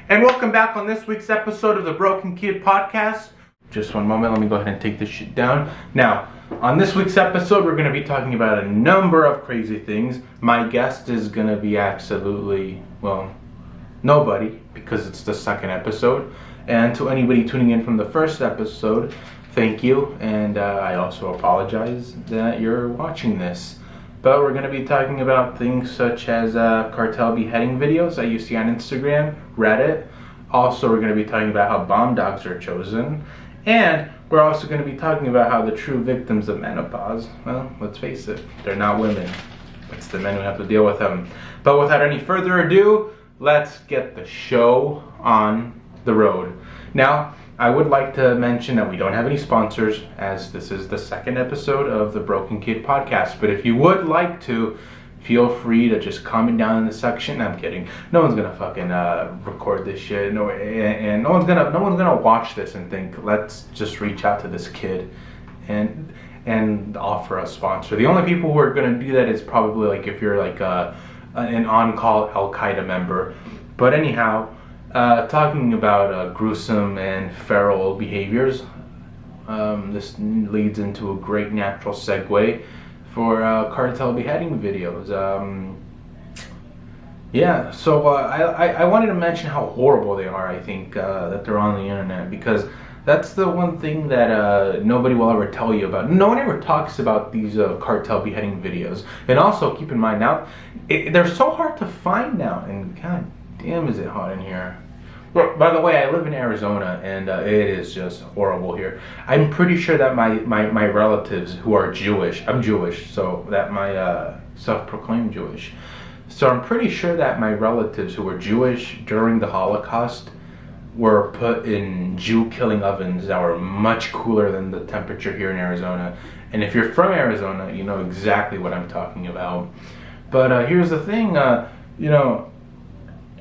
And welcome back on this week's episode of the Broken Kid Podcast. Just one moment, let me go ahead and take this shit down. Now, on this week's episode, we're going to be talking about a number of crazy things. My guest is going to be absolutely, well, nobody, because it's the second episode. And to anybody tuning in from the first episode, thank you. And I also apologize that you're watching this. But we're going to be talking about things such as cartel beheading videos that you see on Instagram, Reddit. Also, we're going to be talking about how bomb dogs are chosen. And we're also going to be talking about how the true victims of menopause, well, let's face it, they're not women. It's the men who have to deal with them. But without any further ado, let's get the show on the road. Now, I would like to mention that we don't have any sponsors, as this is the second episode of the Broken Kid Podcast. But if you would like to, feel free to just comment down in the section. I'm kidding. No one's gonna fucking record this shit. No, and no one's gonna watch this and think, let's just reach out to this kid and offer a sponsor. The only people who are gonna do that is probably like if you're like an on-call Al Qaeda member. But anyhow. Talking about gruesome and feral behaviors, this leads into a great natural segue for cartel beheading videos. I wanted to mention how horrible they are. I think that they're on the internet, because that's the one thing that nobody will ever tell you about. No one ever talks about these cartel beheading videos. And also, keep in mind now, they're so hard to find now, and god damn, is it hot in here. Well, by the way, I live in Arizona, and it is just horrible here. I'm pretty sure that my relatives who are Jewish, I'm Jewish, so that my self-proclaimed Jewish. So I'm pretty sure that my relatives who were Jewish during the Holocaust were put in Jew-killing ovens that were much cooler than the temperature here in Arizona. And if you're from Arizona, you know exactly what I'm talking about. But here's the thing,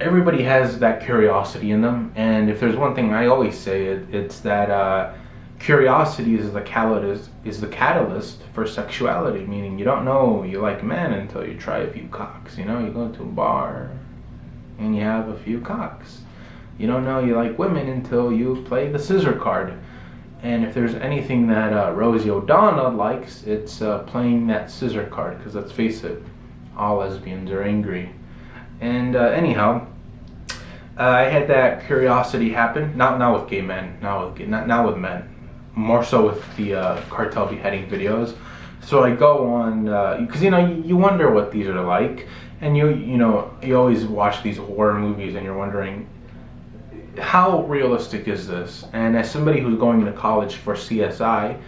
everybody has that curiosity in them, and if there's one thing I always say, it's that curiosity is the catalyst for sexuality. Meaning, you don't know you like men until you try a few cocks. You know, you go to a bar and you have a few cocks. You don't know you like women until you play the scissor card. And if there's anything that Rosie O'Donnell likes, it's playing that scissor card. Because let's face it, all lesbians are angry. And anyhow, I had that curiosity happen. Not with gay men, not with men. More so with the cartel beheading videos. So I go on because you wonder what these are like, and you always watch these horror movies, and you're wondering how realistic is this. And as somebody who's going to college for CSI,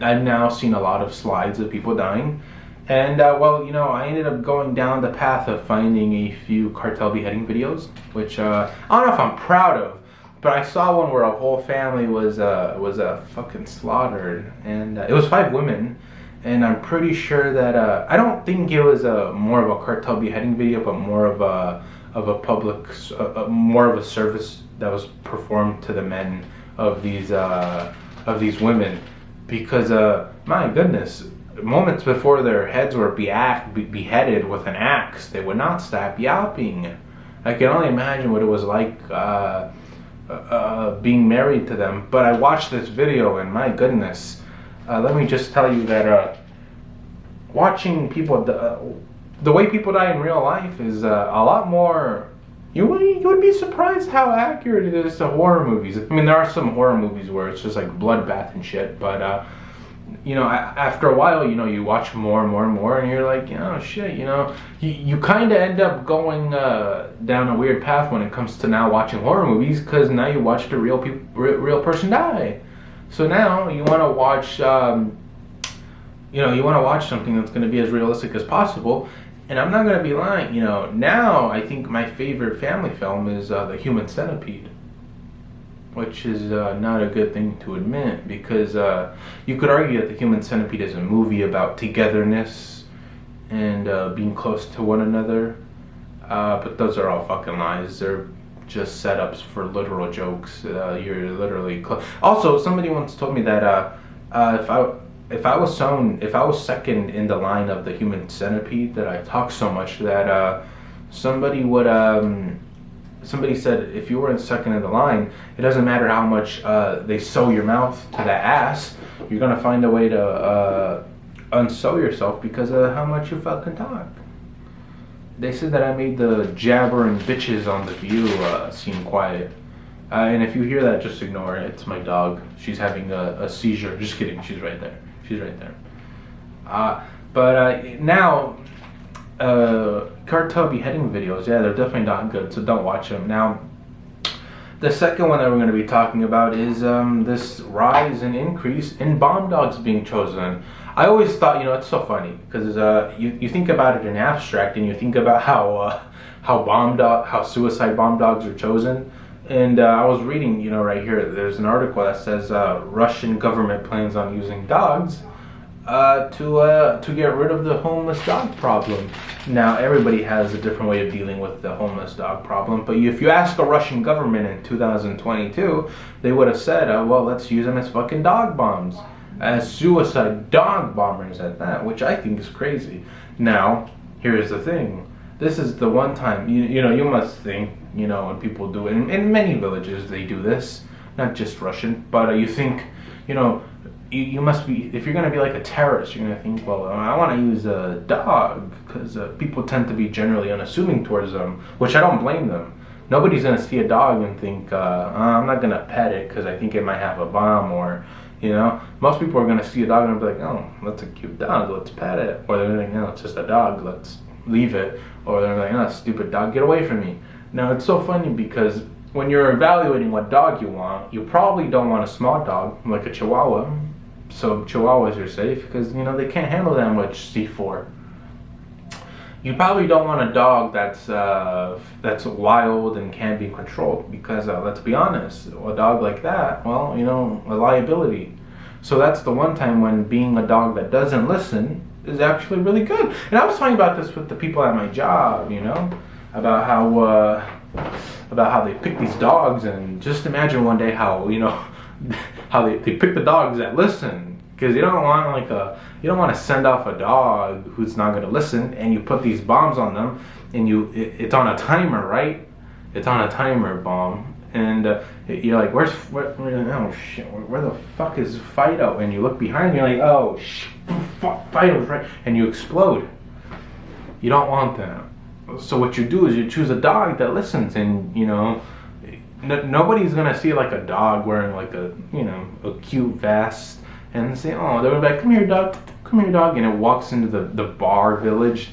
I've now seen a lot of slides of people dying. And, I ended up going down the path of finding a few cartel beheading videos, which I don't know if I'm proud of, but I saw one where a whole family was fucking slaughtered, and it was 5 women, and I'm pretty sure that, I don't think it was more of a cartel beheading video, but more of a public, more of a service that was performed to the men of these women, because, my goodness, moments before their heads were beheaded with an axe, they would not stop yapping. I can only imagine what it was like being married to them. But I watched this video, and my goodness, let me just tell you that watching people, the way people die in real life is a lot more. You would be surprised how accurate it is to horror movies. I mean, there are some horror movies where it's just like bloodbath and shit, but after a while, you watch more and more and more, and you're like, shit, you kind of end up going down a weird path when it comes to now watching horror movies, because now you watch the real person die. So now you want to watch, something that's going to be as realistic as possible. And I'm not going to be lying, now I think my favorite family film is The Human Centipede. Which is not a good thing to admit, because you could argue that The Human Centipede is a movie about togetherness and being close to one another, but those are all fucking lies. They're just setups for literal jokes. You're literally also, somebody once told me that if I was second in the line of The Human Centipede, that I talk so much that somebody would somebody said if you weren't second in the line, it doesn't matter how much they sew your mouth to that ass, you're gonna find a way to unsew yourself because of how much you fucking talk. They said that I made the jabbering bitches on The View seem quiet. And if you hear that, just ignore it. It's my dog. She's having a seizure. Just kidding. She's right there. She's right there. But now, cartel beheading videos, yeah, they're definitely not good, so don't watch them. Now, the second one that we're going to be talking about is this rise and increase in bomb dogs being chosen. I always thought, it's so funny, because you think about it in abstract, and you think about how suicide bomb dogs are chosen. And I was reading, right here, there's an article that says Russian government plans on using dogs to get rid of the homeless dog problem. Now, everybody has a different way of dealing with the homeless dog problem, but if you ask a Russian government in 2022, they would have said, well, let's use them as fucking dog bombs, as suicide dog bombers at that, which I think is crazy. Now, here's the thing. This is the one time, you must think, when people do it, in many villages they do this, not just Russian, but you think, you must be, if you're going to be like a terrorist, you're going to think, well, I want to use a dog, because people tend to be generally unassuming towards them, which I don't blame them. Nobody's going to see a dog and think, I'm not going to pet it because I think it might have a bomb, or, most people are going to see a dog and be like, oh, that's a cute dog, let's pet it. Or they're like, no, it's just a dog, let's leave it. Or they're like, oh, stupid dog, get away from me. Now, it's so funny because when you're evaluating what dog you want, you probably don't want a small dog, like a Chihuahua. So Chihuahuas are safe because, they can't handle that much C4. You probably don't want a dog that's wild and can't be controlled because, let's be honest, a dog like that, well, a liability. So that's the one time when being a dog that doesn't listen is actually really good. And I was talking about this with the people at my job, about how they pick these dogs, and just imagine one day how, how they pick the dogs that listen, because you don't want to send off a dog who's not going to listen, and you put these bombs on them, and it's on a timer, right? It's on a timer bomb. And you're like, where the fuck is Fido? And you look behind you, you're like, oh shit, Fido's right, and you explode. You don't want that. So what you do is you choose a dog that listens, and nobody's gonna see like a dog wearing like a cute vest and say, oh, they're gonna be like, come here dog, and it walks into the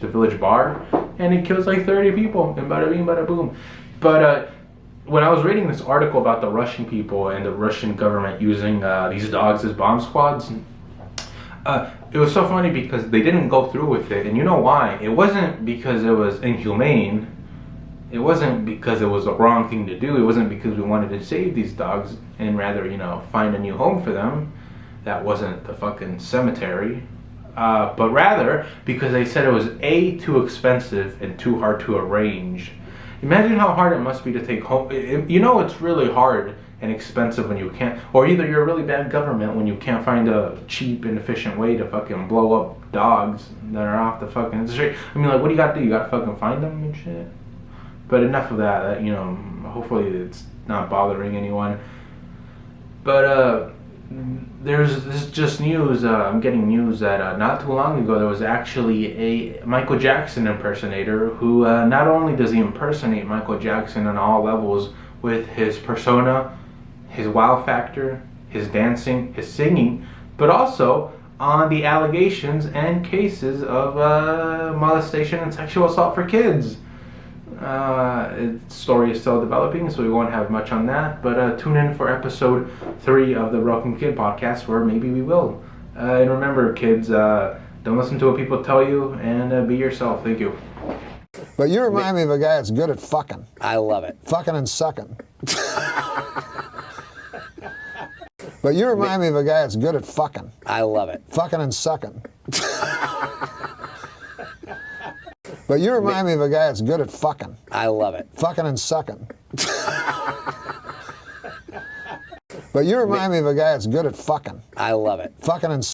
village bar, and it kills like 30 people, and bada bing bada boom. But when I was reading this article about the Russian people and the Russian government using these dogs as bomb squads, it was so funny because they didn't go through with it. And you know why? It wasn't because it was inhumane. It wasn't because it was the wrong thing to do. It wasn't because we wanted to save these dogs and rather, find a new home for them. That wasn't the fucking cemetery. But rather because they said it was A, too expensive, and too hard to arrange. Imagine how hard it must be to take home. It's really hard and expensive when you can't, or either you're a really bad government when you can't find a cheap and efficient way to fucking blow up dogs that are off the fucking street. I mean, like, what do you got to do? You got to fucking find them and shit. But enough of that. Hopefully it's not bothering anyone. But this is just news. I'm getting news that not too long ago there was actually a Michael Jackson impersonator who not only does he impersonate Michael Jackson on all levels with his persona, his wow factor, his dancing, his singing, but also on the allegations and cases of molestation and sexual assault for kids. Story is still developing, so we won't have much on that, but tune in for episode 3 of the Broken Kid podcast, where maybe we will. And remember, kids, don't listen to what people tell you, and be yourself. Thank you. But you remind me of a guy that's good at fucking. I love it. Fucking and sucking. But you remind me of a guy that's good at fucking. I love it. Fucking and sucking. But you remind me of a guy that's good at fucking. I love it. Fucking and sucking. But you remind me of a guy that's good at fucking. I love it. Fucking and